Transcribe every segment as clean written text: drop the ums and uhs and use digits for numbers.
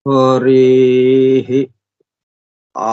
हरिः आ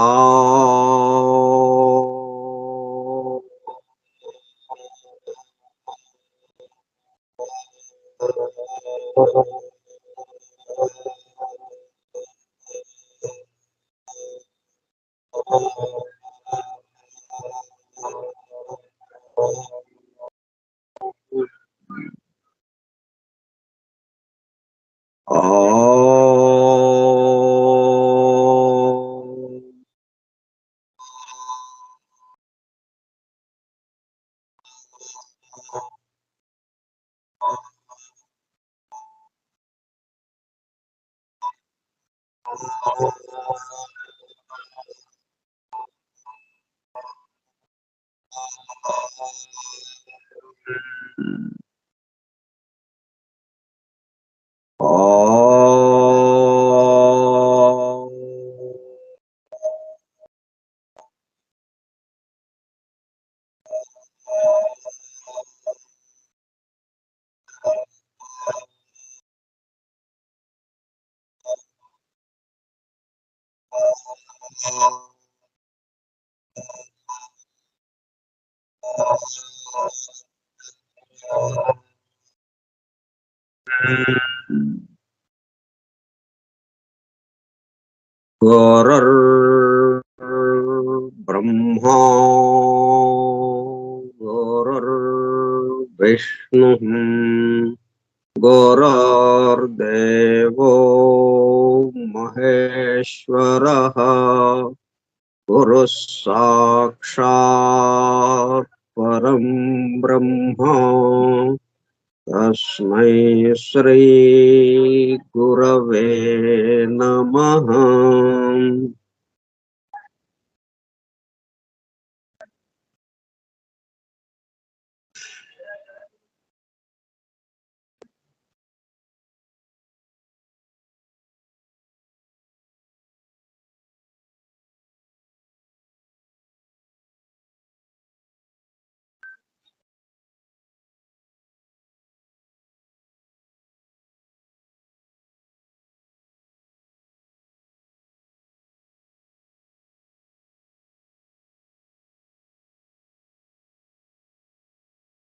गुरुर्ब्रह्मा गुरुर्विष्णुः गुरुर्देवो महेश्वरः गुरुः साक्षात् परं ब्रह्म तस्मै श्री गुरवे नमः।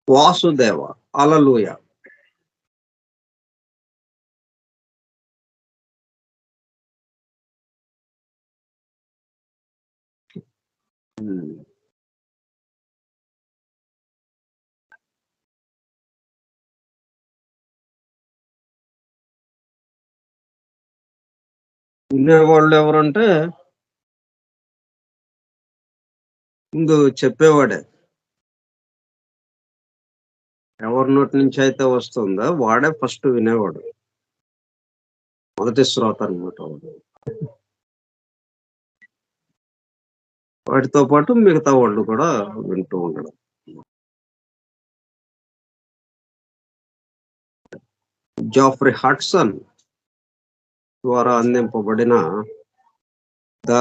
వాసుదేవ హల్లెలూయ. వినేవాళ్ళు ఎవరంటే ముందు చెప్పేవాడే, ఎవరి నోటి నుంచి అయితే వస్తుందో వాడే ఫస్ట్ వినేవాడు, మొదటి శ్రోత అనమాట వాడు. వాటితో పాటు మిగతా వాళ్ళు కూడా వింటూ ఉండడం. జాఫ్రీ హడ్సన్ ద్వారా అందింపబడిన the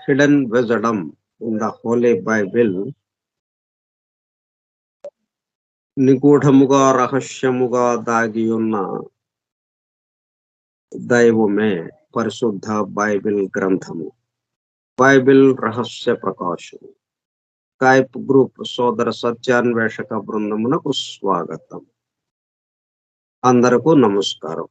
hidden wisdom in the Holy Bible, నిగూఢముగా రహస్యముగా దాగి ఉన్న దైవమే పరిశుద్ధ బైబిల్ గ్రంథము, బైబిల్ రహస్య ప్రకాశము. స్కైప్ గ్రూప్ సోదర సత్యాన్వేషక బృందమునకు స్వాగతం. అందరకు నమస్కారం.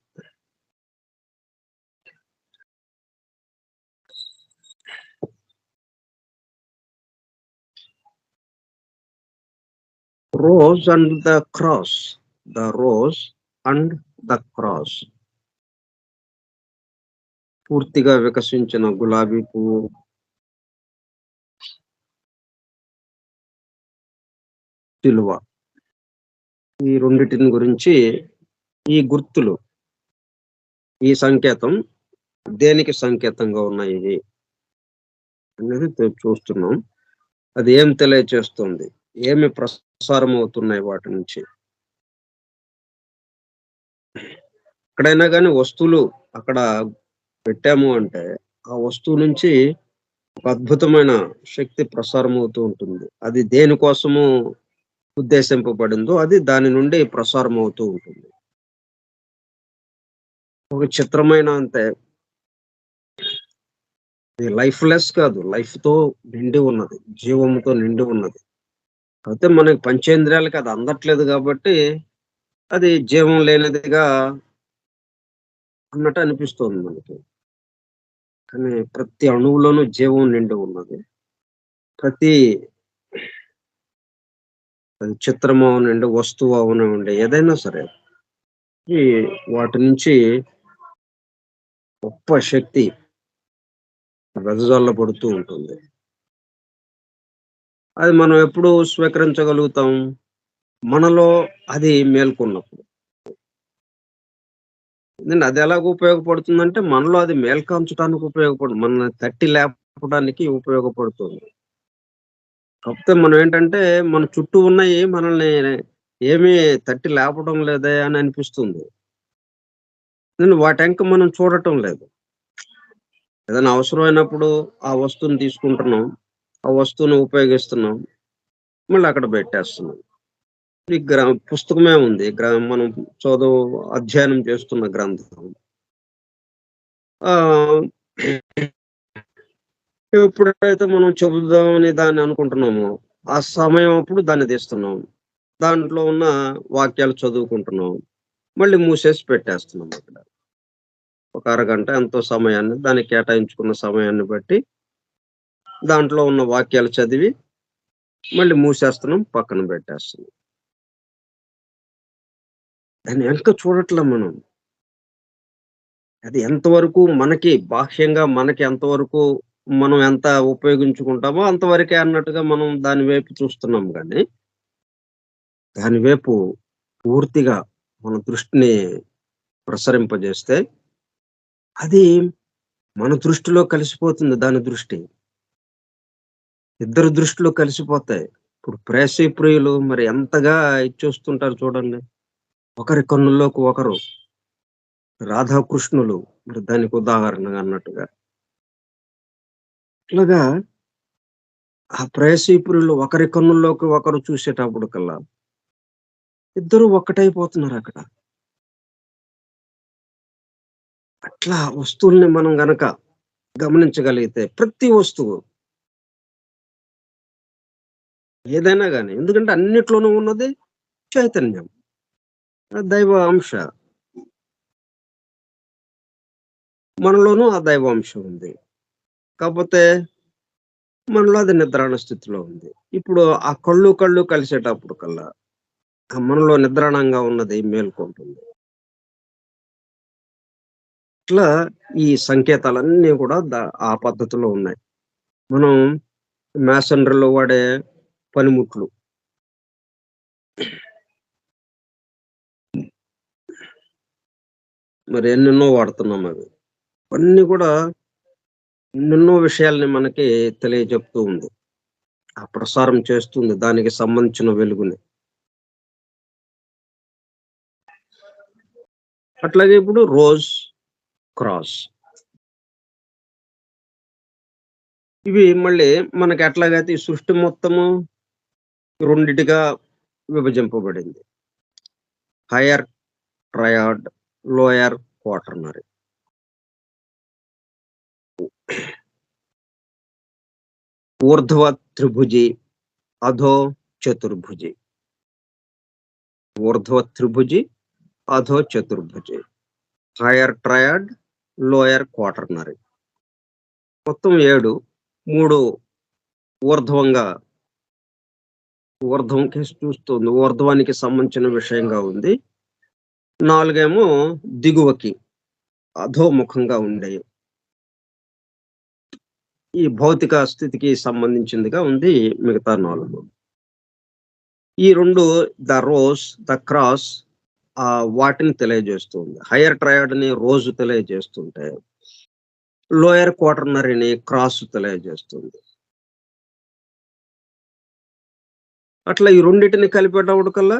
Rose and the cross, the rose and the cross. పూర్తిగా వికసించిన గులాబీ పువ్వు, సిలువ, ఈ రెండిటిని గురించి, ఈ గుర్తులు, ఈ సంకేతం దేనికి సంకేతంగా ఉన్నాయి అనేది చూస్తున్నాం. అది ఏం తెలియచేస్తుంది, ఏమి ప్రసారం అవుతున్నాయి వాటి నుంచి. ఎక్కడైనా కానీ వస్తువులు అక్కడ పెట్టాము అంటే ఆ వస్తువు నుంచి ఒక అద్భుతమైన శక్తి ప్రసారం అవుతూ ఉంటుంది. అది దేనికోసము ఉద్దేశింపబడిందో అది దాని నుండి ప్రసారం అవుతూ ఉంటుంది. ఒక చిత్రమైన అంతే. ఇది లైఫ్‌లెస్ కాదు. లైఫ్‌తో నిండి ఉన్నది. జీవంతో నిండి ఉన్నది. అయితే మనకి పంచేంద్రియాలకి అది అందట్లేదు గాబట్టి, అది జీవం లేనిదిగా అన్నట్టు అనిపిస్తోంది మనకి. కానీ ప్రతి అణువులోనూ జీవం నిండి ఉన్నది. ప్రతి అది చిత్రము అవనండి, వస్తువు అవనివ్వండి, ఏదైనా సరే. ఈ వాటి నుంచి గొప్ప శక్తి వెదజల్లబడుతూ ఉంటుంది. అది మనం ఎప్పుడు స్వీకరించగలుగుతాం? మనలో అది మేల్కొన్నప్పుడు. ఎందుకంటే అది ఎలాగ ఉపయోగపడుతుందంటే, మనలో అది మేల్కొంచడానికి మనల్ని తట్టి లేపడానికి ఉపయోగపడుతుంది. కాకపోతే మనం ఏంటంటే, మన చుట్టూ ఉన్నయి మనల్ని ఏమీ తట్టి లేపడం లేదే అని అనిపిస్తుంది. కానీ వాటెంక మనం చూడటం లేదు. ఏదైనా అవసరమైనప్పుడు ఆ వస్తువుని తీసుకుంటున్నాం. ఆ వస్తువుని ఉపయోగిస్తున్నాం. మళ్ళీ అక్కడ పెట్టేస్తున్నాం. ఈ పుస్తకమే ఉంది. మనం చదువు అధ్యయనం చేస్తున్న గ్రంథం. ఆహ్, ఎప్పుడైతే మనం చెబుదామని దాన్ని అనుకుంటున్నామో, ఆ సమయం అప్పుడు దాన్ని తీస్తున్నాం. దాంట్లో ఉన్న వాక్యాలు చదువుకుంటున్నాం. మళ్ళీ మూసేసి పెట్టేస్తున్నాం అక్కడ. ఒక అరగంట ఎంతో సమయాన్ని దానికి కేటాయించుకున్న సమయాన్ని బట్టి దాంట్లో ఉన్న వాక్యాలు చదివి మళ్ళీ మూసేస్తున్నాం. పక్కన పెట్టేస్తున్నాం. దాన్ని వెనక చూడట్లే మనం. అది ఎంతవరకు మనకి బాహ్యంగా మనకి ఎంతవరకు మనం ఎంత ఉపయోగించుకుంటామో అంతవరకే అన్నట్టుగా మనం దాని వైపు చూస్తున్నాం గానీ, దాని వైపు పూర్తిగా మన దృష్టిని ప్రసరింపజేస్తే, అది మన దృష్టిలో కలిసిపోతుంది దాని దృష్టి. ఇద్దరి దృష్టిలో కలిసిపోతాయి. ఇప్పుడు ప్రేయసీ ప్రియులు మరి ఎంతగా ఇచ్చేస్తుంటారు చూడండి. ఒకరి కన్నుల్లోకి ఒకరు. రాధాకృష్ణులు మరి దానికి ఉదాహరణగా అన్నట్టుగా. ఇట్లాగా ఆ ప్రేయసీపురులు ఒకరి కన్నుల్లోకి ఒకరు చూసేటప్పుడు కల్లా ఇద్దరు ఒక్కటైపోతున్నారక్కడ. అట్లా వస్తువుల్ని మనం గనక గమనించగలిగితే ప్రతి వస్తువు ఏదైనా గాని ఎందుకంటే అన్నిట్లోనూ ఉన్నది చైతన్యం. దైవ అంశ. మనలోనూ ఆ దైవ అంశం ఉంది. కాపోతే మనలో అది నిద్రాణ స్థితిలో ఉంది. ఇప్పుడు ఆ కళ్ళు కలిసేటప్పుడు కల్లా ఆ మనలో నిద్రాణంగా ఉన్నది మేల్కొంటుంది. ఇట్లా ఈ సంకేతాలన్నీ కూడా ఆ పద్ధతిలో ఉన్నాయి. మనం మేసనరీలో వాడే పనిముట్లు. మరి ఎన్నెన్నో వాడుతున్నాం అవి. అన్నీ కూడా ఎన్నెన్నో విషయాల్ని మనకి తెలియజెప్తూ ఉంది. ఆ ప్రసారం చేస్తుంది దానికి సంబంధించిన వెలుగుని. అట్లాగే ఇప్పుడు రోజ్, క్రాస్ ఇవి మళ్ళీ మనకి ఎట్లాగైతే ఈ సృష్టి మొత్తము రెండిటిగా విభజింపబడింది. Higher triad, lower quaternary. ఊర్ధ్వ త్రిభుజి, అధో చతుర్భుజి. ఊర్ధ్వ త్రిభుజి, అధో చతుర్భుజి. Higher triad, lower quaternary. మొత్తం 7. 3 ఊర్ధ్వంగా ఊర్ధ్వం కేసి చూస్తుంది. ఊర్ధ్వానికి సంబంధించిన విషయంగా ఉంది. 4 ఏమో దిగువకి అధోముఖంగా ఉండేయి. ఈ భౌతిక స్థితికి సంబంధించిందిగా ఉంది మిగతా 4. ఈ 2 ద రోజ్, ద క్రాస్ వాటిని తెలియజేస్తుంది. హైయర్ ట్రయాడ్‌ని రోజ్ తెలియజేస్తుంటే, లోయర్ క్వాటర్నరీని క్రాస్ తెలియజేస్తుంది. అట్లా ఈ రెండిటిని కలిపేటప్పటికల్లా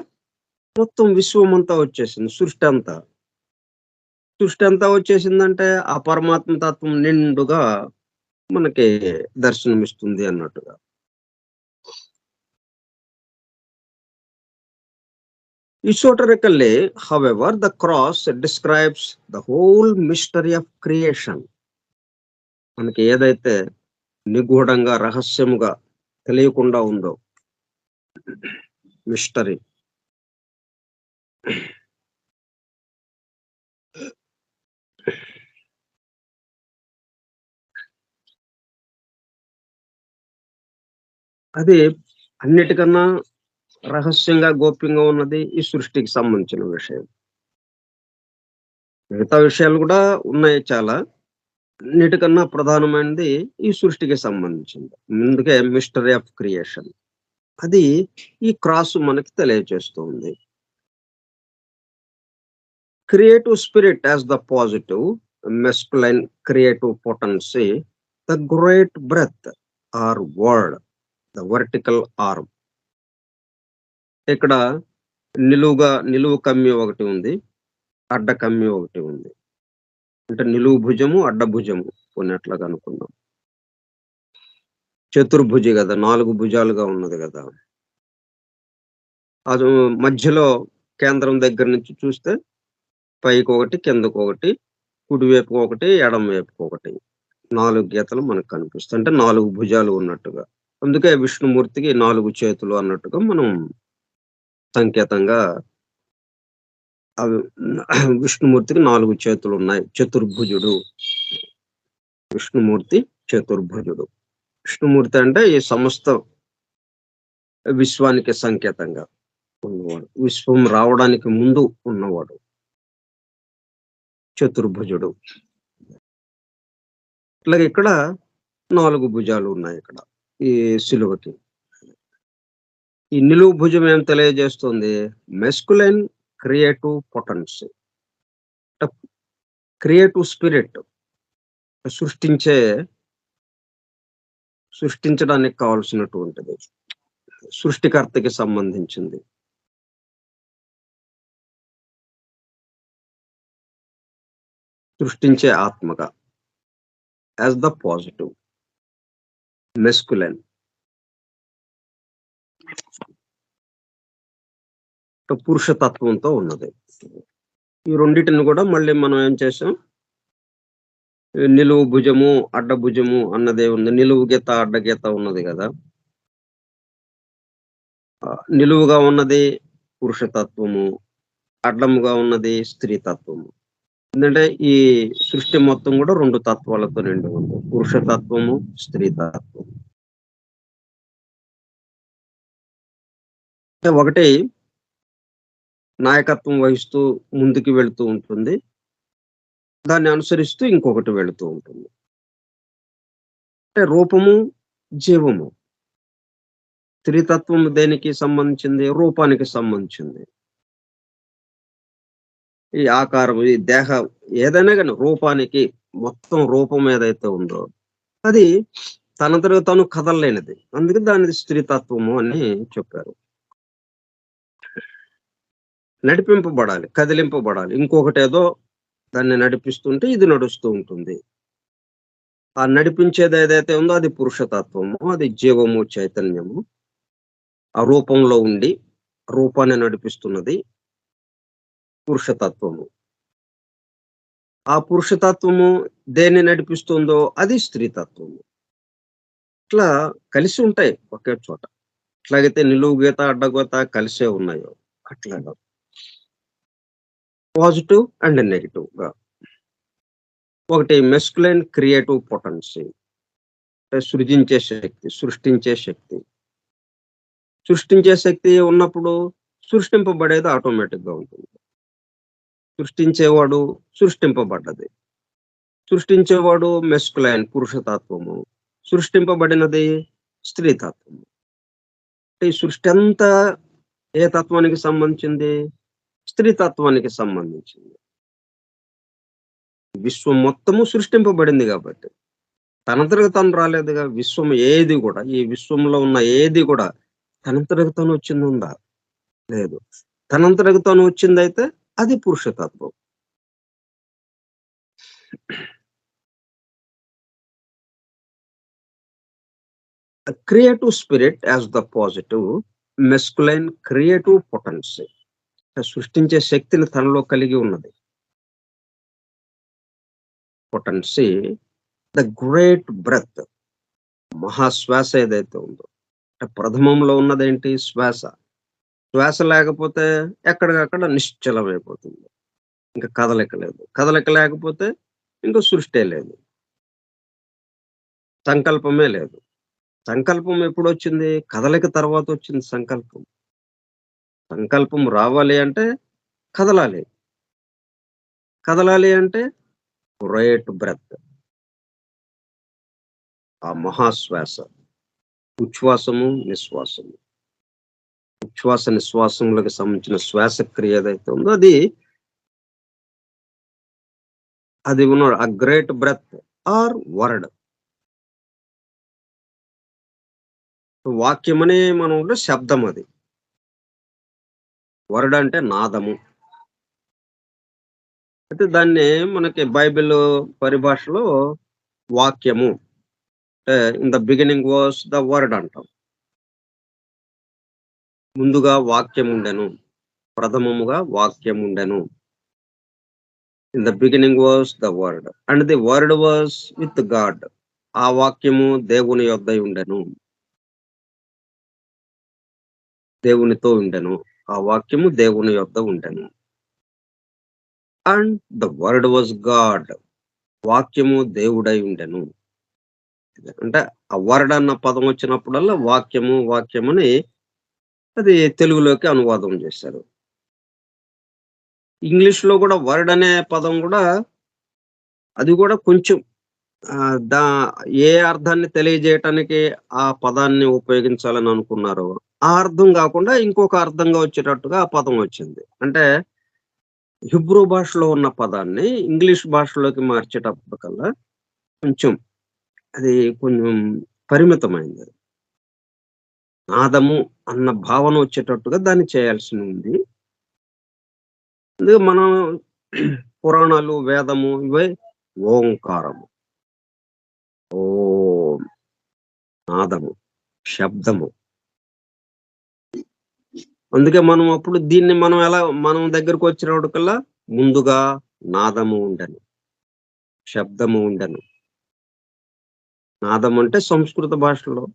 మొత్తం విశ్వమంతా వచ్చేసింది. సృష్టంతా. సృష్టంతా వచ్చేసిందంటే, ఆ పరమాత్మ తత్వం నిండుగా మనకి దర్శనమిస్తుంది అన్నట్టుగా. Esoterically, however, the cross describes the whole mystery of creation. మనకి ఏదైతే నిగూఢంగా రహస్యముగా తెలియకుండా ఉందో మిస్టరీ, అది అన్నిటికన్నా రహస్యంగా గోప్యంగా ఉన్నది ఈ సృష్టికి సంబంధించిన విషయం. మిగతా విషయాలు కూడా ఉన్నాయి చాలా. అన్నిటికన్నా ప్రధానమైనది ఈ సృష్టికి సంబంధించింది. అందుకే మిస్టరీ ఆఫ్ క్రియేషన్. అది ఈ క్రాస్ మనకి తెలియజేస్తుంది. Creative spirit as the positive, masculine creative potency, the great breath or word, the vertical arm. ఇక్కడ నిలువు కమ్మి ఒకటి ఉంది, అడ్డ కమ్మి ఒకటి ఉంది. అంటే నిలువు భుజము, అడ్డ భుజము ఉన్నట్లుగా అనుకుందాం. చతుర్భుజి కదా, 4 భుజాలుగా ఉన్నది కదా. అది మధ్యలో కేంద్రం దగ్గర నుంచి చూస్తే పైకి ఒకటి, కిందకు ఒకటి, కుడివైపు ఒకటి, ఎడమ వైపు ఒకటి, 4 గీతలు మనకు కనిపిస్తాయి. అంటే 4 భుజాలు ఉన్నట్టుగా. అందుకే విష్ణుమూర్తికి 4 చేతులు అన్నట్టుగా మనం సంకేతంగా విష్ణుమూర్తికి 4 చేతులు ఉన్నాయి. చతుర్భుజుడు విష్ణుమూర్తి, చతుర్భుజుడు. విష్ణుమూర్తి అంటే ఈ సమస్త విశ్వానికి సంకేతంగా ఉన్నవాడు, విశ్వం రావడానికి ముందు ఉన్నవాడు చతుర్భుజుడు. ఇట్లాగే ఇక్కడ 4 భుజాలు ఉన్నాయి ఇక్కడ ఈ శిలువకి. ఈ నిలువు భుజం ఏం తెలియజేస్తుంది? మెస్కులైన్ క్రియేటివ్ పొటెన్సీ, క్రియేటివ్ స్పిరిట్, సృష్టించడానికి కావాల్సినటువంటిది, సృష్టికర్తకి సంబంధించింది. సృష్టించే ఆత్మగా యాజ్ ద పాజిటివ్ మెస్కులైన్. పురుషతత్వంతో ఉన్నది. ఈ రెండింటిని కూడా మళ్ళీ మనం ఏం చేసాం, నిలువు భుజము, అడ్డ భుజము అన్నదే ఉంది. నిలువు గీత, అడ్డ గీత ఉన్నది కదా. నిలువుగా ఉన్నది పురుషతత్వము, అడ్డముగా ఉన్నది స్త్రీ తత్వము. ఎందుకంటే ఈ సృష్టి మొత్తం కూడా 2 తత్వాలతో నిండి ఉంది, పురుషతత్వము, స్త్రీ తత్వం. ఒకటి నాయకత్వం వహిస్తూ ముందుకు వెళుతూ ఉంటుంది, దాన్ని అనుసరిస్తూ ఇంకొకటి వెళుతూ ఉంటుంది. అంటే రూపము, జీవము. స్త్రీతత్వం దేనికి సంబంధించింది? రూపానికి సంబంధించింది. ఈ ఆకారం, ఈ దేహ ఏదైనా కానీ రూపానికి, మొత్తం రూపం ఏదైతే ఉందో అది తనంతట తాను కదలలేనిది. అందుకే దానిది స్త్రీతత్వము అని చెప్పారు. నడిపింపబడాలి, కదిలింపబడాలి. ఇంకొకటి ఏదో దాన్ని నడిపిస్తుంటే ఇది నడుస్తూ ఉంటుంది. ఆ నడిపించేది ఏదైతే ఉందో అది పురుషతత్వము, అది జీవము, చైతన్యము. ఆ రూపంలో ఉండి రూపాన్ని నడిపిస్తున్నది పురుషతత్వము. ఆ పురుషతత్వము దేన్ని నడిపిస్తుందో అది స్త్రీతత్వము. ఇట్లా కలిసి ఉంటాయి ఒకే చోట. ఎట్లాగైతే నిలువు గీత, అడ్డగీత కలిసే ఉన్నాయో అట్లాగా పాజిటివ్ అండ్ నెగిటివ్ గా. ఒకటి మెస్కులైన్ క్రియేటివ్ పొటెన్సీ, సృజించే శక్తి, సృష్టించే శక్తి. సృష్టించే శక్తి ఉన్నప్పుడు సృష్టింపబడేది ఆటోమేటిక్ గా ఉంటుంది. సృష్టించేవాడు, సృష్టింపబడ్డది. సృష్టించేవాడు మెస్కులైన్ పురుషతత్వము, సృష్టింపబడినది స్త్రీతత్వము. ఈ సృష్టి అంతా ఏ తత్వానికి సంబంధించింది? స్త్రీతత్వానికి సంబంధించింది. విశ్వం మొత్తము సృష్టింపబడింది కాబట్టి తనంతరకు తను రాలేదుగా. విశ్వం ఏది కూడా, ఈ విశ్వంలో ఉన్న ఏది కూడా తనంతరకు తను వచ్చింది ఉందా? లేదు. తనంతరకు తను వచ్చిందైతే అది పురుషతత్వం. Creative spirit as the positive, masculine creative potency. సృష్టించే శక్తిని తనలో కలిగి ఉన్నది. పొటెన్సీ, ద గ్రేట్ బ్రెత్, మహాశ్వాస ఏదైతే ఉందో, అంటే ప్రథమంలో ఉన్నదేంటి? శ్వాస. శ్వాస లేకపోతే ఎక్కడికక్కడ నిశ్చలమైపోతుంది. ఇంక కదలిక లేదు. కదలిక లేకపోతే ఇంక సృష్టే లేదు. సంకల్పమే లేదు. సంకల్పం ఎప్పుడొచ్చింది? కదలిక తర్వాత వచ్చింది సంకల్పం. సంకల్పం రావాలి అంటే కదలాలి. కదలాలి అంటే గ్రేట్ బ్రెత్, ఆ మహాశ్వాస. ఉచ్ఛ్వాసము, నిశ్వాసము. ఉచ్ఛ్వాస, నిశ్వాసములకు సంబంధించిన శ్వాసక్రియ ఏదైతే ఉందో అది ఉన్న ఆ గ్రేట్ బ్రెత్ ఆర్ వర్డ్. వాక్యమని మనం శబ్దం అది. వర్డ్ అంటే నాదము. అయితే దాన్ని మనకి బైబిల్ పరిభాషలో వాక్యము, అంటే in the beginning was the word అంటాం. ముందుగా వాక్యం ఉండెను, ప్రథమముగా వాక్యం ఉండెను. In the beginning was the word and the word was with God. ఆ వాక్యము దేవుని యొద్ద ఉండెను, దేవునితో ఉండెను. ఆ వాక్యము దేవుని యొద్ద ఉండెను. And the word was God. వాక్యము దేవుడై ఉండెను. అంటే ఆ వర్డ్ అన్న పదం వచ్చినప్పుడల్లా వాక్యము వాక్యమని అది తెలుగులోకి అనువాదం చేశారు. ఇంగ్లీష్ లో కూడా వర్డ్ అనే పదం కూడా అది కూడా కొంచెం దా ఏ అర్థాన్ని తెలియజేయటానికి ఆ పదాన్ని ఉపయోగించాలని అనుకున్నారో ఆ అర్థం కాకుండా ఇంకొక అర్థంగా వచ్చేటట్టుగా ఆ పదం వచ్చింది. అంటే హిబ్రూ భాషలో ఉన్న పదాన్ని ఇంగ్లీష్ భాషలోకి మార్చేటప్పటికల్లా కొంచెం అది కొంచెం పరిమితమైంది. నాదము అన్న భావన వచ్చేటట్టుగా దాన్ని చేయాల్సి ఉంది. అందుకే మనం పురాణాలు, వేదము ఇవే ఓంకారము, ఓం, నాదము, శబ్దము. అందుకే మనం అప్పుడు దీన్ని మనం దగ్గరకు వచ్చినప్పటికల్లా ముందుగా నాదము ఉండెను, శబ్దము ఉండెను. నాదం అంటే సంస్కృత భాషలో,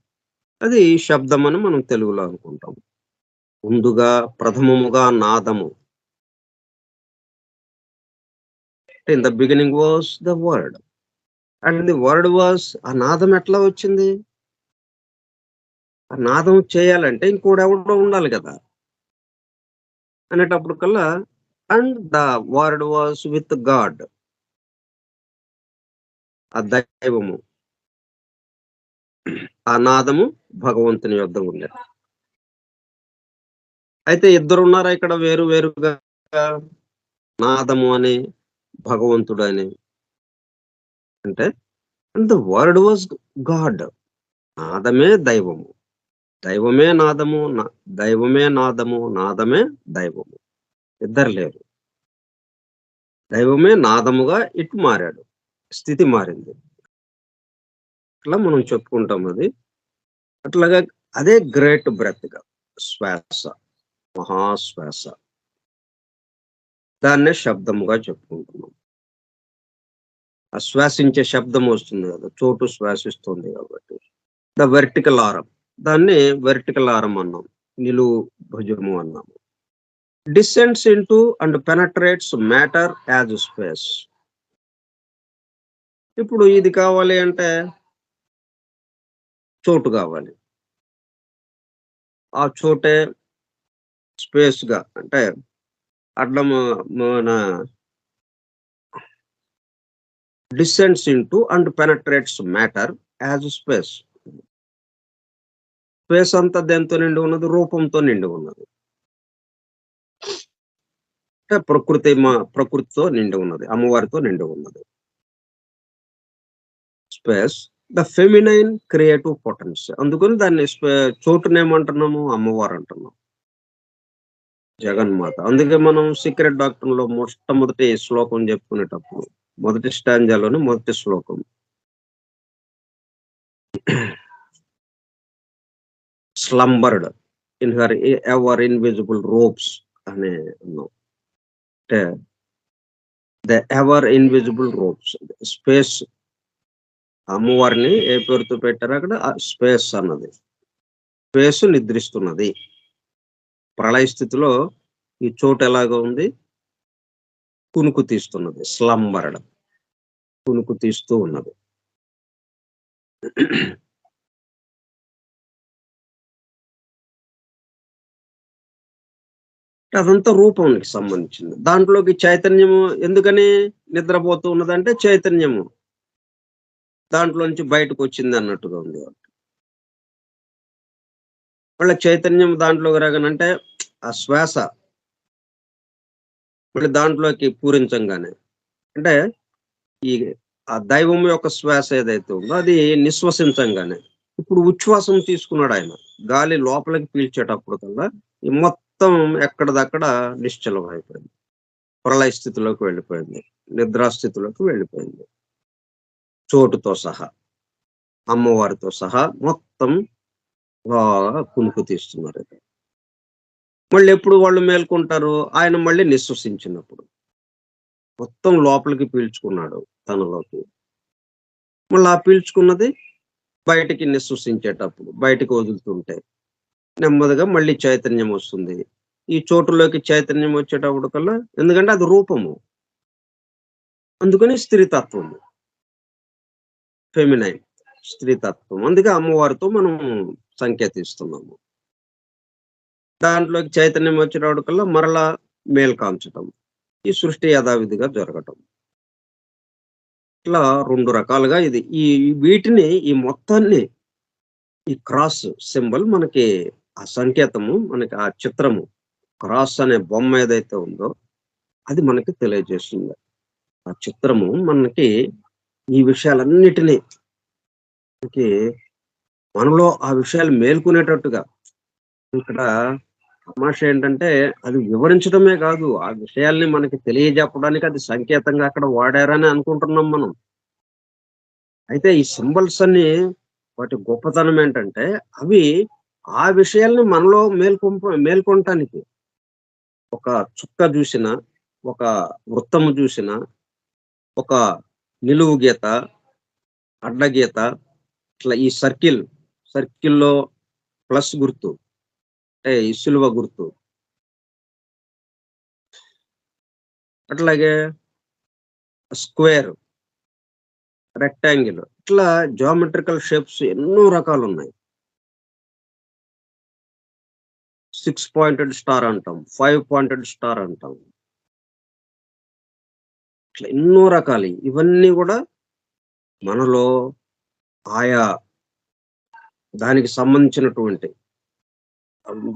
అది శబ్దం అని మనం తెలుగులో అనుకుంటాం. ముందుగా ప్రథమముగా నాదము. In the beginning was the word and the word was. ఆ నాదం ఎట్లా వచ్చింది? ఆ నాదం చేయాలంటే ఇంకోడెవడో ఉండాలి కదా అనేటప్పటికల్లా and the word was with God. ఆ దైవము, ఆ నాదము భగవంతుని యొద్ద ఉండేది. అయితే ఇద్దరున్నారా ఇక్కడ వేరు వేరుగా? నాదము అని, భగవంతుడు అని. అంటే ద వర్డ్ వాజ్ గాడ్. నాదమే దైవము, దైవమే నాదము, దైవమే నాదము, నాదమే దైవము. ఇద్దరు లేరు. దైవమే నాదముగా ఇటు మారాడు, స్థితి మారింది. అట్లా మనం చెప్పుకుంటాం అది. అట్లాగా అదే గ్రేట్ బ్రెత్ గా శ్వాస, మహాశ్వాస. దాన్నే శబ్దముగా చెప్పుకుంటున్నాం. ఆ శ్వాసించే శబ్దం వస్తుంది కదా, చోటు శ్వాసిస్తుంది కాబట్టి. ద వెర్టికల్ ఆరం, దాన్ని వెర్టికల్ ఆరం అన్నాం, నిలువు భుజము అన్నాము. Descends into and penetrates matter as space. ఇప్పుడు ఇది కావాలి అంటే చోటు కావాలి. ఆ చోటే స్పేస్ గా, అంటే అడ్డము మన descends into and penetrates matter as space. Space అంతా దేంతో నిండి ఉన్నది? రూపంతో నిండి ఉన్నది. అంటే ప్రకృతితో నిండి ఉన్నది, అమ్మవారితో నిండి ఉన్నది. Space the feminine creative potential. అందుకని దాన్ని చోటునేమంటున్నాము? అమ్మవారు అంటున్నాం, జగన్మాత. అందుకే మనం సీక్రెట్ డాక్టర్ లో మొట్టమొదటి శ్లోకం చెప్పుకునేటప్పుడు మొదటి స్టాంజాలోని మొదటి శ్లోకం, slumbered in her ever invisible robes అనే అన్నాం. అంటే the ever invisible robes space అమ్మవారిని ఏ పేరుతో పెట్టారు అక్కడ స్పేస్ అన్నది. స్పేస్ నిద్రిస్తున్నది. ప్రళయ స్థితిలో ఈ చోటు ఎలాగ ఉంది? కునుకు తీస్తున్నది. స్లంబరడం. కునుకు తీస్తూ ఉన్నది. అదంతా రూపానికి సంబంధించింది. దాంట్లోకి చైతన్యము ఎందుకని నిద్రపోతూ ఉన్నదంటే చైతన్యము దాంట్లో నుంచి బయటకొచ్చింది అన్నట్టుగా ఉంది. మళ్ళీ చైతన్యం దాంట్లోకి రాగానంటే ఆ శ్వాస మళ్ళీ దాంట్లోకి పూరించంగానే అంటే ఈ ఆ దైవం యొక్క శ్వాస ఏదైతే ఉందో అది నిశ్వసించంగానే ఇప్పుడు ఉచ్ఛ్వాసం తీసుకున్నాడు ఆయన. గాలి లోపలికి పీల్చేటప్పుడు కల్లా ఈ మొత్తం ఎక్కడిదక్కడ నిశ్చలం అయిపోయింది. ప్రళయ స్థితిలోకి వెళ్ళిపోయింది. నిద్రాస్థితిలోకి వెళ్ళిపోయింది. చోటుతో సహా, అమ్మవారితో సహా మొత్తం కునుకు తీస్తున్నారు. మళ్ళీ ఎప్పుడు వాళ్ళు మేల్కొంటారు? ఆయన మళ్ళీ నిశ్వసించినప్పుడు. మొత్తం లోపలికి పీల్చుకున్నాడు తనలోకి. మళ్ళీ ఆ పీల్చుకున్నది బయటికి నిశ్వసించేటప్పుడు, బయటికి వదులుతుంటే నెమ్మదిగా మళ్ళీ చైతన్యం వస్తుంది. ఈ చోటులోకి చైతన్యం వచ్చేటప్పుడు కల్లా ఎందుకంటే అది రూపము. అందుకని స్త్రీతత్వము. ఫెమినైన్ స్త్రీతత్వం. అందుకే అమ్మవారితో మనం సంకేతిస్తున్నాము. దాంట్లోకి చైతన్యం వచ్చేటప్పటికల్లా మరలా మేల్కాంచటం. ఈ సృష్టి యథావిధిగా జరగటం. ఇట్లా 2 రకాలుగా ఇది. వీటిని ఈ మొత్తాన్ని ఈ క్రాస్ సింబల్ మనకి ఆ సంకేతము మనకి ఆ చిత్రము క్రాస్ అనే బొమ్మ ఏదైతే ఉందో అది మనకి తెలియజేస్తుంది. ఆ చిత్రము మనకి ఈ విషయాలన్నిటినీ మనలో ఆ విషయాలు మేల్కొనేటట్టుగా ఇక్కడ తమాషా ఏంటంటే అది వివరించడమే కాదు, ఆ విషయాల్ని మనకి తెలియజెప్పడానికి అది సంకేతంగా అక్కడ వాడారని అనుకుంటున్నాం మనం. అయితే ఈ సింబల్స్ అన్ని వాటి గొప్పతనం ఏంటంటే అవి ఆ విషయాల్ని మనలో మేల్కొనటానికి ఒక చుక్క చూసినా, ఒక వృత్తము చూసినా, ఒక నిలువు గీత, అడ్డగీత ఇట్లా ఈ సర్కిల్‌లో ప్లస్ గుర్తు అంటే ఈ సిలువ గుర్తు. అట్లాగే స్క్వేర్, రెక్టాంగిల్ ఇట్లా జియోమెట్రికల్ షేప్స్ ఎన్నో రకాలున్నాయి. 6 పాయింటెడ్ స్టార్ అంటాం. 5 పాయింటెడ్ స్టార్ అంటాం. ఇట్లా ఎన్నో రకాలు. ఇవన్నీ కూడా మనలో ఆయా దానికి సంబంధించినటువంటి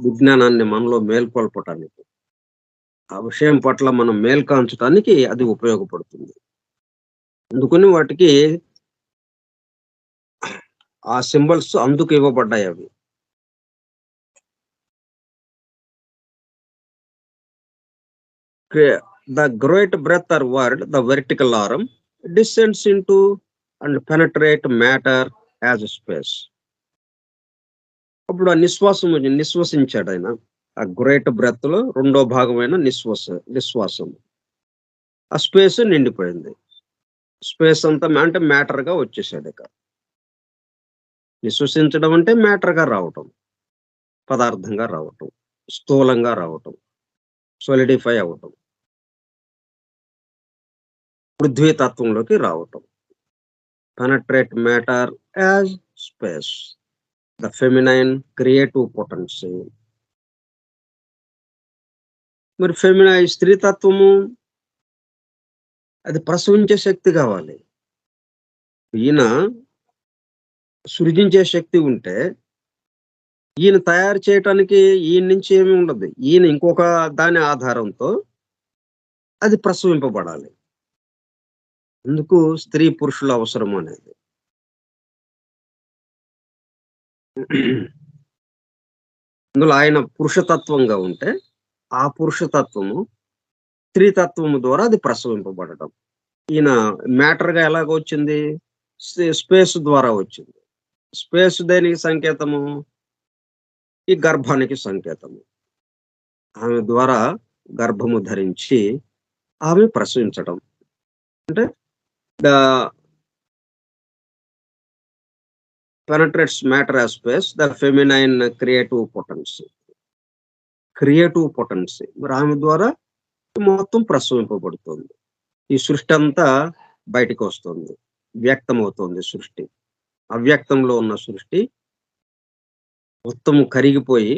విజ్ఞానాన్ని మనలో మేల్కొల్పటానికి, ఆ విషయం పట్ల మనం మేల్కాంచటానికి అది ఉపయోగపడుతుంది. అందుకని వాటికి ఆ సింబల్స్ అందుకు ఇవ్వబడ్డాయి అవి. The great breath or word, the vertical arm, descends into and penetrate matter as space. అప్పుడు ఆ నిశ్వసించాడు ఆయన. ఆ గ్రేట్ బ్రెత్ లో 2వ భాగమైన నిశ్వాసం. ఆ స్పేస్ నిండిపోయింది. స్పేస్ అంతా అంటే మ్యాటర్ గా వచ్చేసాడు ఇక. నిశ్వసించడం అంటే మ్యాటర్ గా రావటం, పదార్థంగా రావటం, స్థూలంగా రావటం, సోలిడిఫై అవ్వటం, పృథ్వీ తత్వంలోకి రావటం. Penetrate matter as space, the feminine creative potency. మరి స్త్రీ తత్వము అది ప్రసవించే శక్తి కావాలి. ఈయన సృజించే శక్తి ఉంటే ఈయన తయారు చేయటానికి ఈయన నుంచి ఏమి ఉండదు. ఈయన ఇంకొక దాని ఆధారంతో అది ప్రసవింపబడాలి. ఎందుకు స్త్రీ పురుషుల అవసరం అనేది. అందులో ఆయన పురుషతత్వంగా ఉంటే ఆ పురుషతత్వము స్త్రీతత్వము ద్వారా అది ప్రసవింపబడటం. ఈయన మ్యాటర్ గా ఎలాగ వచ్చింది? స్పేస్ ద్వారా వచ్చింది. స్పేస్ దేనికి సంకేతము? ఈ గర్భానికి సంకేతము. ఆమె ద్వారా గర్భము ధరించి ఆమె ప్రసవించడం. అంటే the penetrates matter as space the feminine creative potency మరి ఆమె ద్వారా మొత్తం ప్రసవింపబడుతుంది. ఈ సృష్టి అంతా బయటికి వస్తుంది, వ్యక్తమవుతుంది సృష్టి. అవ్యక్తంలో ఉన్న సృష్టి మొత్తం కరిగిపోయి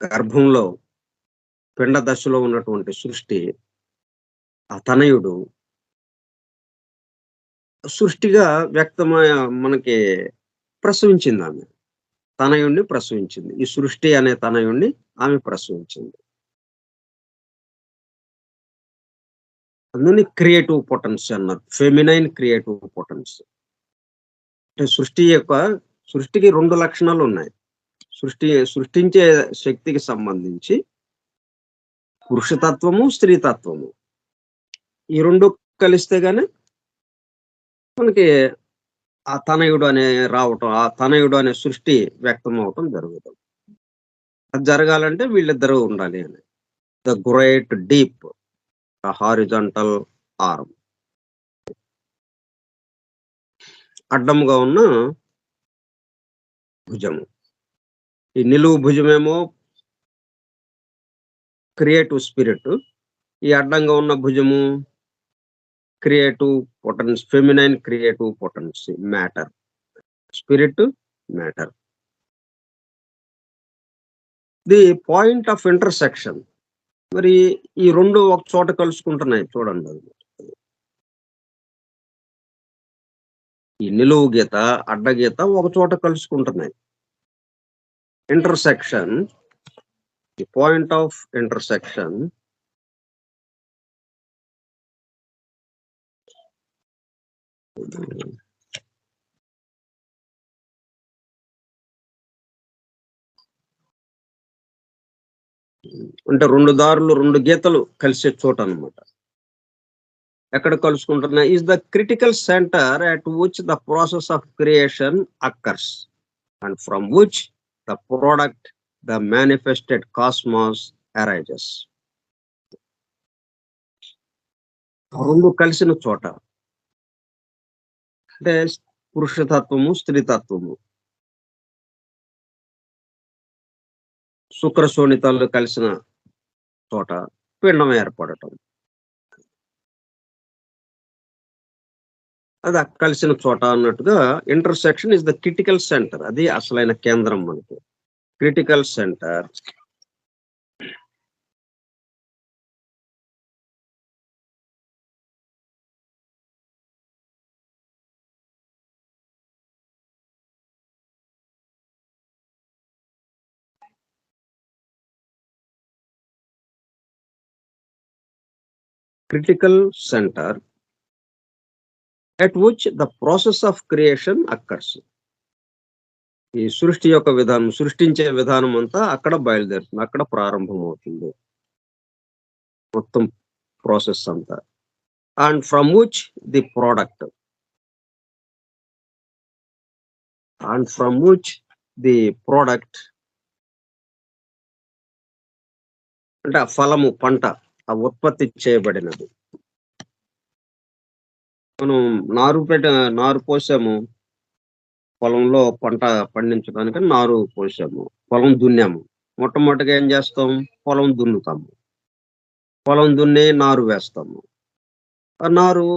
గర్భంలో పిండ దశలో ఉన్నటువంటి సృష్టి ఆ తనయుడు సృష్టిగా వ్యక్తమయ మనకి ప్రసవించింది ఆమె. తనయుణ్ణి ప్రసవించింది. ఈ సృష్టి అనే తనయుణ్ణి ఆమె ప్రసవించింది. అందుని క్రియేటివ్ పొటెన్సీ అన్నారు. Feminine creative potency. అంటే సృష్టికి 2 లక్షణాలు ఉన్నాయి. సృష్టించే శక్తికి సంబంధించి పురుషతత్వము, స్త్రీతత్వము. ఈ 2 కలిస్తే గాని మనకి ఆ తనయుడు అనే సృష్టి వ్యక్తం అవటం జరుగుతుంది. అది జరగాలంటే వీళ్ళిద్దరూ ఉండాలి అని. The great deep horizontal arm, అడ్డంగా ఉన్న భుజము. ఈ నిలువు భుజమేమో క్రియేటివ్ స్పిరిట్, ఈ అడ్డంగా ఉన్న భుజము creative potency, feminine creative potency, matter, spirit, matter. The point of intersection. మరి ఈ 2 ఒక చోట కలుసుకుంటున్నాయి చూడండి. అది ఈ నిలువు గీత, అడ్డగీత ఒక చోట కలుసుకుంటున్నాయి. Intersection, the point of intersection అంటే 2 దారులు, 2 గీతలు కలిసే చోట అన్నమాట. ఎక్కడ కలుసుకుంటున్నాయి? Is the critical centre at which the process of creation occurs and from which the product, the manifested cosmos arises. 2 కలిసిన చోట అంటే పురుషతత్వము, స్త్రీతత్వము, శుక్ర శోణితాలు కలిసిన చోట పిండం ఏర్పడటం. అది కలిసిన చోట అన్నట్టుగా intersection is the critical centre. అది అసలైన కేంద్రం మనకి. Critical centre at which the process of creation occurs. ఈ సృష్టి యొక్క విధానం, సృష్టించే విధానం అంతా అక్కడ బయలుదేరుతుంది, అక్కడ ప్రారంభం అవుతుంది మొత్తం ప్రాసెస్ అంతా. And from which the product, అంటే ఆ ఫలము, పంట, ఆ ఉత్పత్తి చేయబడినది. మనం నారు పోసాము, పొలంలో పంట పండించడానికి నారు పోసాము, పొలం దున్నాము. మొట్టమొదటిగా ఏం చేస్తాం? పొలం దున్నుతాము, పొలం దున్ని నారు వేస్తాము. ఆ నారు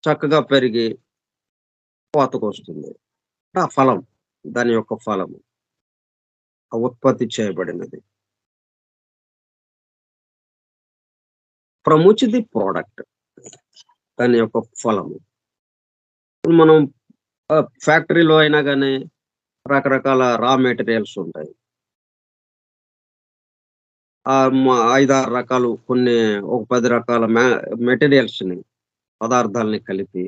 చక్కగా పెరిగి కోతకొస్తుంది. ఆ ఫలం, దాని యొక్క ఫలము, ఆ ఉత్పత్తి చేయబడినది. ఫ్రమ్ విచ్ ది ప్రోడక్ట్, దాని యొక్క ఫలము. మనం ఫ్యాక్టరీలో అయినా కానీ రకరకాల రా మెటీరియల్స్ ఉంటాయి. 5-6 రకాలు, కొన్ని ఒక 10 రకాల మెటీరియల్స్ని, పదార్థాలని కలిపి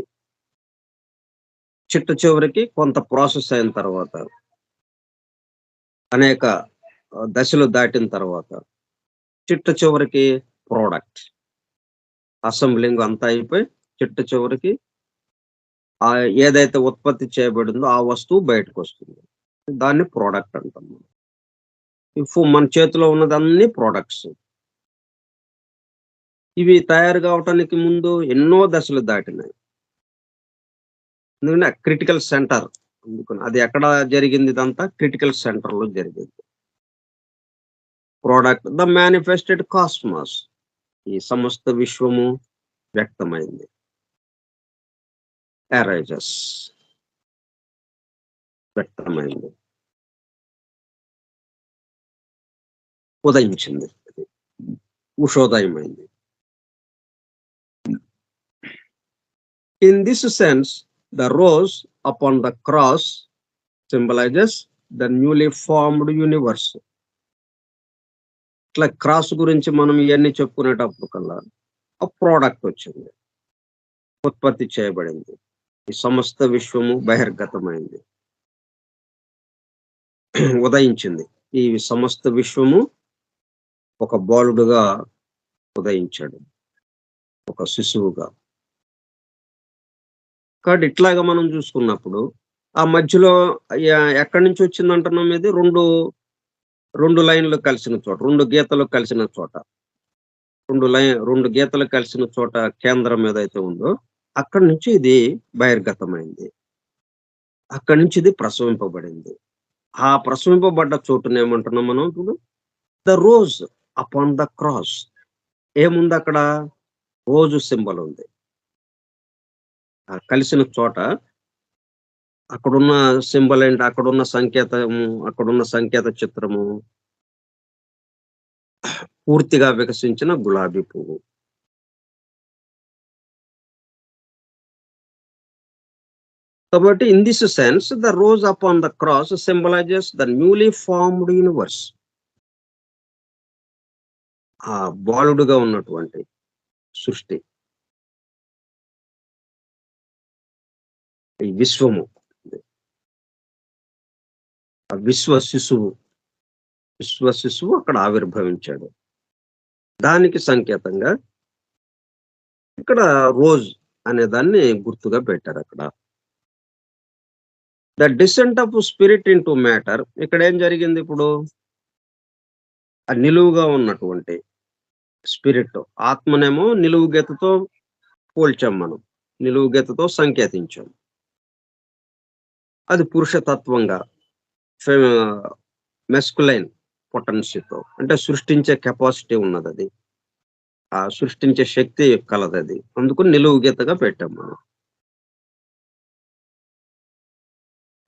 చిట్ట చివరికి కొంత ప్రాసెస్ అయిన తర్వాత, అనేక దశలు దాటిన తర్వాత చిట్ట చివరికి ప్రోడక్ట్ అసెంబ్లింగ్ అంతా అయిపోయి చిట్ట చివరికి ఏదైతే ఉత్పత్తి చేయబడిందో ఆ వస్తువు బయటకు వస్తుంది. దాన్ని ప్రోడక్ట్ అంటాం. మన చేతిలో ఉన్నదన్నీ ప్రొడక్ట్స్. ఇవి తయారు కావటానికి ముందు ఎన్నో దశలు దాటినాయి. ఎందుకంటే క్రిటికల్ సెంటర్. అందుకని అది ఎక్కడ జరిగింది, ఇదంతా క్రిటికల్ సెంటర్ లో జరిగింది. ప్రోడక్ట్ ద మేనిఫెస్టెడ్ కాస్మాస్, ఈ సమస్త విశ్వము వ్యక్తమైంది. Arises, వ్యక్తమైంది, ఉదయించింది, ఉషోదయమైంది. In this sense, the rose upon the cross symbolizes the newly formed universe. ఇట్లా క్రాస్ గురించి మనం ఇవన్నీ చెప్పుకునేటప్పుడు కల్లా ఆ ప్రోడక్ట్ వచ్చింది, ఉత్పత్తి చేయబడింది. ఈ సమస్త విశ్వము బహిర్గతమైంది, ఉదయించింది. ఈ సమస్త విశ్వము ఒక బాలుడుగా ఉదయించాడు, ఒక శిశువుగా. కాబట్టి ఇట్లాగా మనం చూసుకున్నప్పుడు ఆ మధ్యలో ఎక్కడి నుంచి వచ్చిందంటున్నాం, ఇది రెండు లైన్లు కలిసిన చోట, రెండు గీతలు కలిసిన చోట, రెండు గీతలు కలిసిన చోట కేంద్రం ఏదైతే ఉందో అక్కడి నుంచి ఇది బహిర్గతమైంది, అక్కడి నుంచి ఇది ప్రసవింపబడింది. ఆ ప్రసవింపబడ్డ చోటుని ఏమంటున్నాం మనం ఇప్పుడు? The rose upon the cross. ఏముంది అక్కడ? రోజు సింబల్ ఉంది. ఆ కలిసిన చోట అక్కడున్న సింబల్ ఏంటి? అక్కడున్న సంకేత చిత్రము పూర్తిగా వికసించిన గులాబీ పువ్వు. కాబట్టి in this sense the rose upon the cross symbolises the newly formed universe. ఆ బాలుడుగా ఉన్నటువంటి సృష్టి, ఈ విశ్వము, ఆ విశ్వ శిశువు అక్కడ ఆవిర్భవించాడు. దానికి సంకేతంగా ఇక్కడ రోజ్ అనే దాన్ని గుర్తుగా పెట్టారు అక్కడ. The descent of spirit into matter. ఇక్కడ ఏం జరిగింది ఇప్పుడు? ఆ నిలువుగా ఉన్నటువంటి స్పిరిట్, ఆత్మనేమో నిలువు గీతతో పోల్చాం మనం, నిలువు గీతతో సంకేతించాం. అది పురుషతత్వంగా, మెస్కులైన్ పొటెన్సీతో, అంటే సృష్టించే కెపాసిటీ ఉన్నది, అది ఆ సృష్టించే శక్తి కలది అది. అందుకు నిలువు గీతగా పెట్టాం మనం.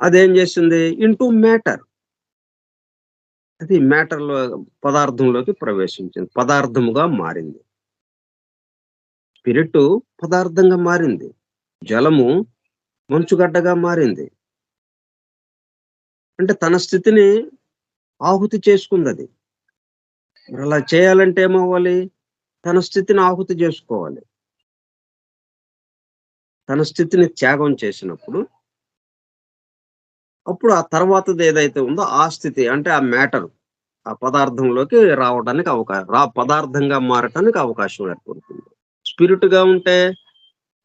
అదేం చేసింది? Into matter. అది మ్యాటర్లో, పదార్థంలోకి ప్రవేశించింది, పదార్థముగా మారింది. స్పిరిట్ పదార్థంగా మారింది, జలము మంచుగడ్డగా మారింది. అంటే తన స్థితిని ఆహుతి చేసుకుంది అది. అలా చేయాలంటే ఏమవ్వాలి? తన స్థితిని ఆహుతి చేసుకోవాలి. తన స్థితిని త్యాగం చేసినప్పుడు అప్పుడు ఆ తర్వాతది ఏదైతే ఉందో ఆ స్థితి, అంటే ఆ మ్యాటర్, ఆ పదార్థంలోకి రావడానికి పదార్థంగా మారటానికి అవకాశం ఏర్పడుతుంది. స్పిరిట్ గా ఉంటే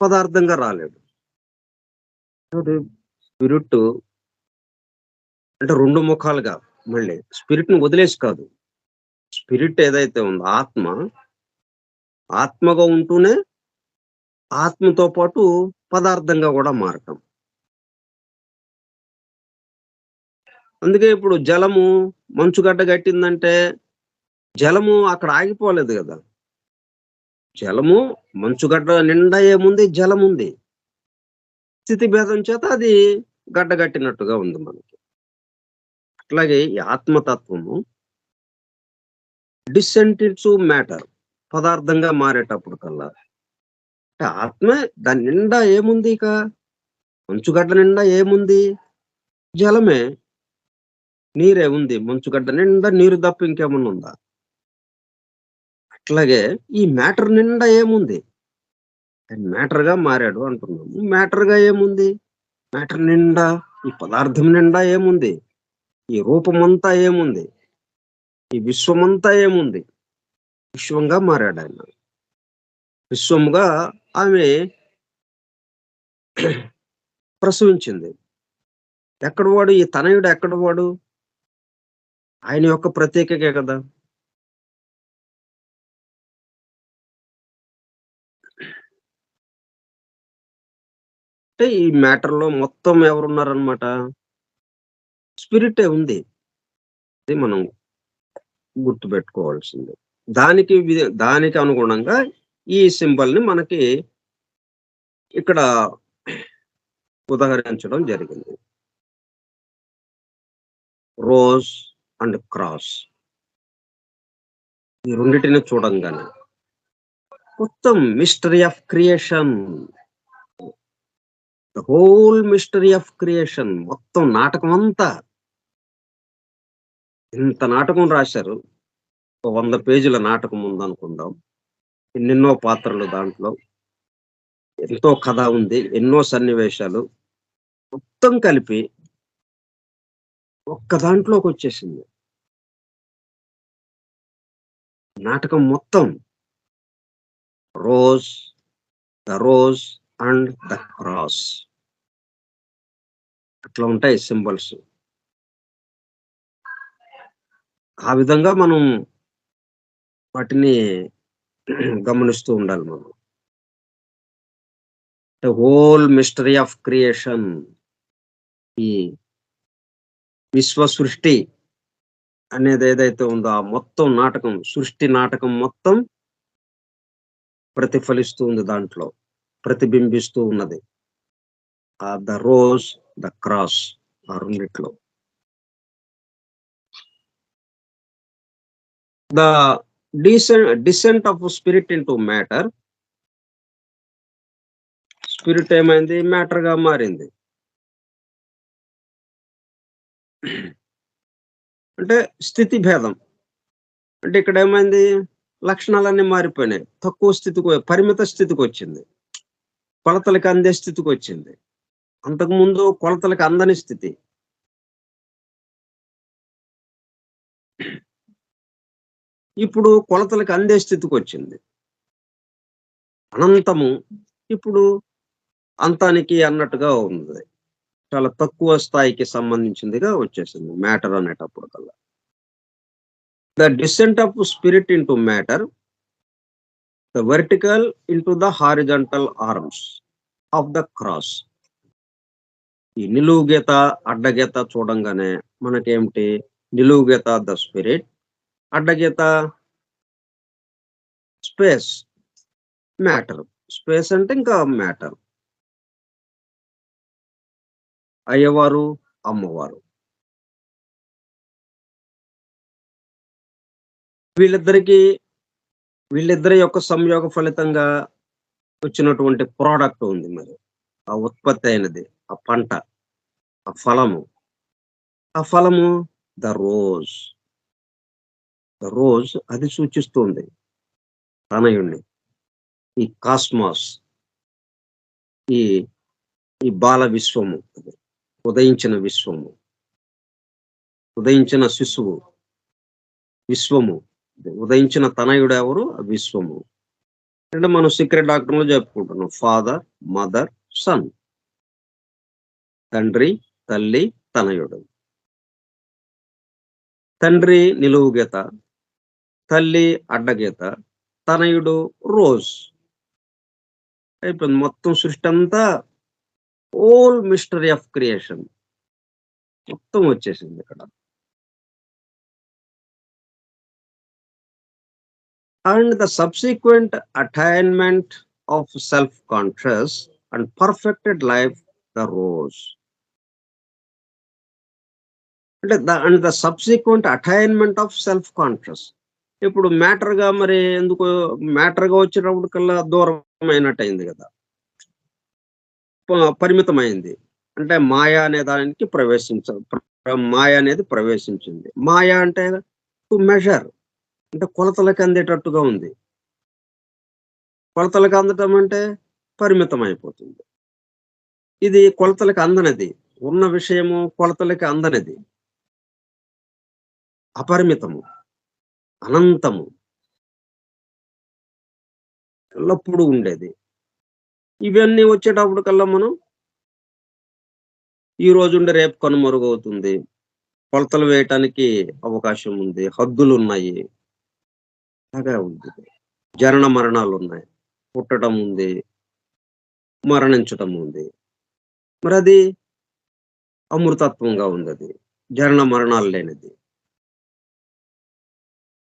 పదార్థంగా రాలేడు. స్పిరిట్ అంటే రెండు ముఖాలుగా, మళ్ళీ స్పిరిట్ ని వదిలేసి కాదు. స్పిరిట్ ఏదైతే ఉందో ఆత్మగా ఉంటూనే ఆత్మతో పాటు పదార్థంగా కూడా మారటం. అందుకే ఇప్పుడు జలము మంచుగడ్డ కట్టిందంటే జలము అక్కడ ఆగిపోలేదు కదా. జలము మంచుగడ్డ నిండా ఏముంది? జలం ఉంది. స్థితి భేదం చేత అది గడ్డగట్టినట్టుగా ఉంది మనకి. అట్లాగే ఈ ఆత్మతత్వము డిసెంటివ్ మ్యాటర్, పదార్థంగా మారేటప్పుడు కల్లా ఆత్మ దాని నిండా ఏముంది? ఇక మంచుగడ్డ నిండా ఏముంది? జలమే, నీరే ఉంది. మంచుగడ్డ నిండా నీరు తప్ప ఇంకేమన్నా ఉందా? అట్లాగే ఈ మ్యాటర్ నిండా ఏముంది? మ్యాటర్ గా మారాడు అంటున్నాము. మ్యాటర్ గా ఏముంది? మ్యాటర్ నిండా, ఈ పదార్థం నిండా ఏముంది? ఈ రూపమంతా ఏముంది? ఈ విశ్వమంతా ఏముంది? విశ్వంగా మారాడు ఆయన. విశ్వముగా ఆమె ప్రసవించింది. ఎక్కడ వాడు? ఈ తనయుడు ఎక్కడ వాడు? ఆయన యొక్క ప్రత్యేకకే కదా! అంటే ఈ మ్యాటర్‌లో మొత్తం ఎవరున్నారనమాట? స్పిరిటే ఉంది. అది మనం గుర్తుపెట్టుకోవాల్సింది. దానికి అనుగుణంగా ఈ సింబల్‌ని మనకి ఇక్కడ ఉదహరించడం జరిగింది. Rose and cross. ఈ రెండిటిని చూడంగానే మొత్తం mystery of creation. The whole mystery of creation మొత్తం నాటకం అంతా. ఇంత నాటకం రాశారు. ఒక 100 పేజీల నాటకం ఉందనుకుందాం. ఎన్నెన్నో పాత్రలు దాంట్లో. ఎంతో కథ ఉంది. ఎన్నో సన్నివేశాలు. మొత్తం కలిపి ఒక్క దాంట్లోకొచ్చేసింది. నాటకం మొత్తం. Rose, the rose and the cross. అట్లా ఉంటాయి సింబల్స్. ఆ విధంగా మనం వాటిని గమనిస్తూ ఉండాలి మనం. The whole mystery of creation. ఈ విశ్వ సృష్టి అనేది ఏదైతే ఉందో ఆ మొత్తం నాటకం, సృష్టి నాటకం మొత్తం ప్రతిఫలిస్తూ ఉంది దాంట్లో. ప్రతిబింబిస్తూ ఉన్నది. ద రోజ్, ద క్రాస్ ఆ రెండిట్లో. The descent of spirit into matter. Spirit ఏమైంది? మ్యాటర్‌గా మారింది. అంటే స్థితి భేదం. అంటే ఇక్కడేమైంది? లక్షణాలన్నీ మారిపోయినాయి. తక్కువ స్థితికి పరిమిత స్థితికొచ్చింది. కొలతలకి అందే స్థితికొచ్చింది. అంతకుముందు కొలతలకి అందని స్థితి. ఇప్పుడు కొలతలకి అందే స్థితికొచ్చింది. అనంతము ఇప్పుడు అంతానికి అన్నట్టుగా ఉంది. చాలా తక్కువ స్థాయికి సంబంధించిందిగా వచ్చేసింది మ్యాటర్ అనేటప్పటికల్లా. The descent of spirit into matter, the vertical into the horizontal arms of the cross. ఈ నిలువు గీత, అడ్డగీత చూడంగానే మనకేమిటి? నిలువు గీత ద స్పిరిట్, అడ్డగీత స్పేస్, మ్యాటర్. స్పేస్ అంటే ఇంకా మ్యాటర్. అయ్యవారు, అమ్మవారు. వీళ్ళిద్దరికీ వీళ్ళిద్దరి యొక్క సంయోగ ఫలితంగా వచ్చినటువంటి ప్రొడక్ట్ ఉంది మరి. ఆ ఉత్పత్తి అయినది. ఆ పంట, ఆ ఫలము. ఆ ఫలము ద రోజ్. ద రోజ్ అది సూచిస్తుంది తనయుడిని. ఈ కాస్మాస్, ఈ ఈ బాల విశ్వము, ఉదయించిన విశ్వము, ఉదయించిన శిశువు, విశ్వము. ఉదయించిన తనయుడు ఎవరు? విశ్వము. అంటే మనం సీక్రెట్ డాక్టర్‌లో చెప్పుకుంటున్నాం. Father, mother, son. తండ్రి, తల్లి, తనయుడు. తండ్రి నిలువు గీత, తల్లి అడ్డగీత, తనయుడు రోజ్. అయిపోయింది. మొత్తం సృష్టి అంతా హోల్ మిస్టరీ ఆఫ్ క్రియేషన్ మొత్తం వచ్చేసింది ఇక్కడ. And the subsequent attainment of self conscious and perfected life the rose. అంటే the subsequent attainment of self conscious. ఇప్పుడు మ్యాటర్‌గా మరి ఎందుకు మ్యాటర్‌గా వచ్చేటప్పటికల్లా దూరమైనట్టయింది గదా! పరిమితమైంది. అంటే మాయ అనే దానికి మాయ అనేది ప్రవేశించింది. మాయ అంటే టు మెజర్, అంటే కొలతలకి అందేటట్టుగా ఉంది. కొలతలకి అందటం అంటే పరిమితమైపోతుంది. ఇది కొలతలకి అందనిది. ఉన్న విషయము కొలతలకి అందనిది. అపరిమితము, అనంతము, ఎల్లప్పుడూ ఉండేది. ఇవన్నీ వచ్చేటప్పటికల్లా మనం ఈ రోజుండి రేపు కనుమరుగవుతుంది. కొలతలు వేయటానికి అవకాశం ఉంది. హద్దులున్నాయి. అలాగా ఉంది. జనన మరణాలున్నాయి. పుట్టడం ఉంది. మరణించటం ఉంది. మరది అమృతత్వంగా ఉందది. జనన మరణాలు లేనిది.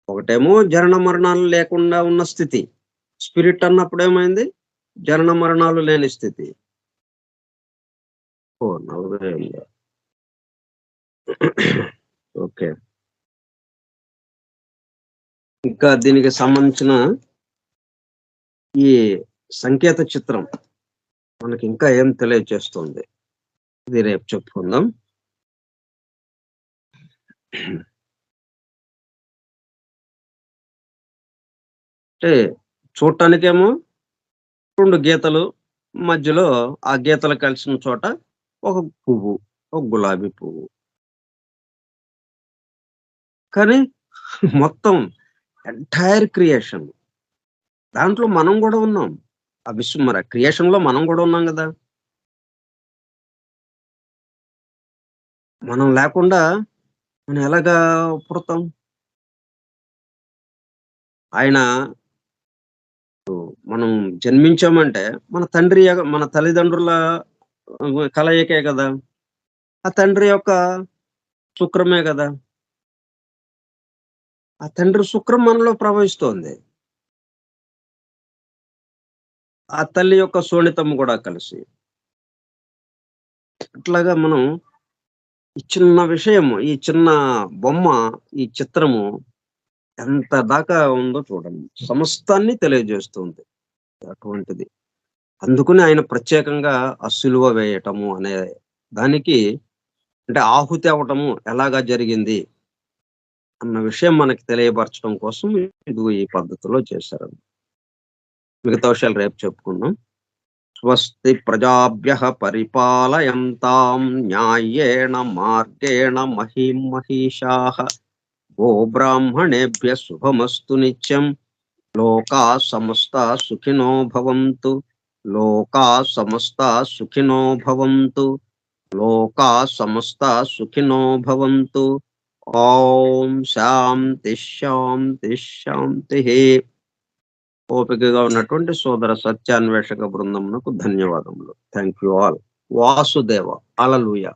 ఒకటేమో జనన మరణాలు లేకుండా ఉన్న స్థితి. స్పిరిట్ అన్నప్పుడేమైంది? జనన మరణాలు లేని స్థితి. ఓహ్! 40 ఏళ్ళ. ఓకే. ఇంకా దీనికి సంబంధించిన ఈ సంకేత చిత్రం మనకింకా ఏం తెలియజేస్తుంది? ఇది రేపు చెప్పుకుందాం. అంటే చూడటానికేమో 2 గీతలు, మధ్యలో ఆ గీతలు కలిసిన చోట ఒక పువ్వు. ఒక గులాబీ పువ్వు. కానీ మొత్తం ఎంటైర్ క్రియేషన్. దాంట్లో మనం గూడా ఉన్నాం. ఆ మరి క్రియేషన్‌లో మనం గూడా ఉన్నాం గదా! మనం లేకుండా మనం ఎలాగా పుడతాం? ఆయన మనం జన్మించామంటే మన తల్లిదండ్రుల కలయికే గదా! ఆ తండ్రి యొక్క శుక్రమే గదా! ఆ తండ్రి శుక్రం మనలో ప్రవహిస్తోంది. ఆ తల్లి యొక్క శోణితం గూడా కలిసి. అట్లాగా మనం ఈ చిన్న విషయము, ఈ చిన్న బొమ్మ, ఈ చిత్రము ఎంత దాకా ఉందో చూడండి. సమస్తాన్ని తెలియజేస్తుంది. అటువంటిది. అందుకని ఆయన ప్రత్యేకంగా ఆ సిలువ వేయటము అనే దానికి అంటే ఆహుతి అవ్వటము ఎలాగా జరిగింది అన్న విషయం మనకి తెలియపరచడం కోసం ఇదిగో ఈ పద్ధతిలో చేశారు. మిగతా విషయాలు రేపు చెప్పుకుందాం. స్వస్తి ప్రజాభ్యః పరిపాలయంతాం న్యాయేణ మార్గేణ మహీం మహీషాః గోబ్రాహ్మణేభ్యः శుభమస్తు నిత్యం. లోకాः సమస్తాः సుఖినో భవంతు. లోకాः సమస్తాः సుఖినో భవంతు. లోకాः సమస్తాः సుఖినో భవంతు. ఓం శాంతి శాంతి శాంతిః. ఓపికగా ఉన్నటువంటి సోదర సత్యాన్వేషక బృందమునకు ధన్యవాదములు. Thank you all. Vasudeva. Hallelujah.